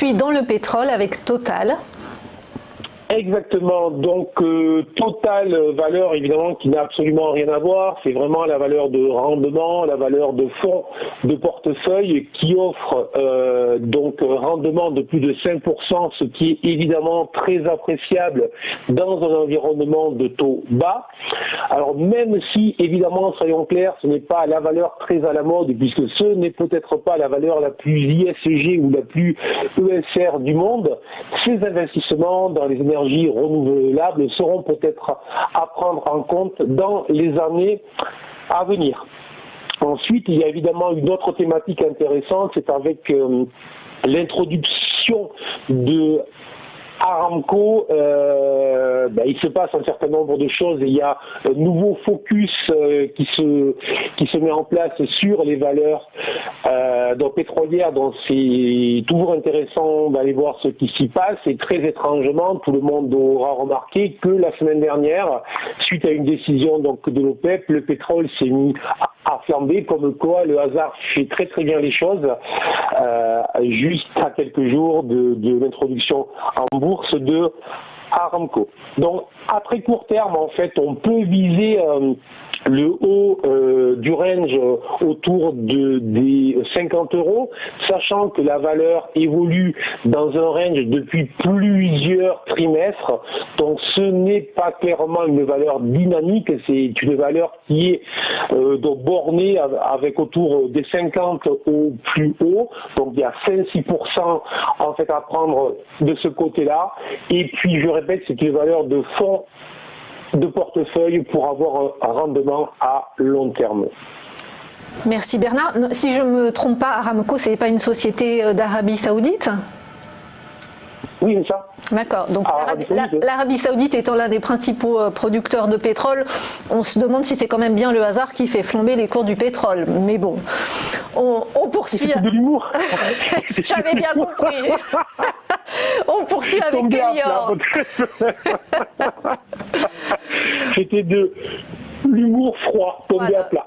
poursuit dans le pétrole avec Total. Exactement, donc Total, valeur évidemment qui n'a absolument rien à voir, c'est vraiment la valeur de rendement, la valeur de fonds de portefeuille qui offre donc rendement de plus de 5%, ce qui est évidemment très appréciable dans un environnement de taux bas. Alors même si évidemment, soyons clairs, ce n'est pas la valeur très à la mode, puisque ce n'est peut-être pas la valeur la plus ISG ou la plus ESR du monde, ces investissements dans les énergies renouvelables seront peut-être à prendre en compte dans les années à venir. Ensuite, il y a évidemment une autre thématique intéressante, c'est avec l'introduction de Aramco, il se passe un certain nombre de choses. Il y a un nouveau focus qui se met en place sur les valeurs pétrolières, donc c'est toujours intéressant d'aller voir ce qui s'y passe. Et très étrangement, tout le monde aura remarqué que la semaine dernière, suite à une décision donc de l'OPEP, le pétrole s'est mis à flamber, comme quoi le hasard fait très très bien les choses, juste à quelques jours de l'introduction en bourse de Aramco. Donc à très court terme, en fait, on peut viser le haut du range autour des 50 €, sachant que la valeur évolue dans un range depuis plusieurs trimestres. Donc ce n'est pas clairement une valeur dynamique, c'est une valeur qui est donc bornée avec autour des 50 au plus haut. Donc il y a 5-6% en fait à prendre de ce côté-là. Et puis je répète, c'est une valeur de fonds de portefeuille pour avoir un rendement à long terme. Merci Bernard. Si je ne me trompe pas, Aramco, ce n'est pas une société d'Arabie Saoudite ? Oui, c'est ça. D'accord. Donc l'Arabie Saoudite étant l'un des principaux producteurs de pétrole, on se demande si c'est quand même bien le hasard qui fait flamber les cours du pétrole. Mais bon, on poursuit. C'est de l'humour. J'avais bien compris. On poursuit avec Elior. C'était de l'humour froid tombé à plat.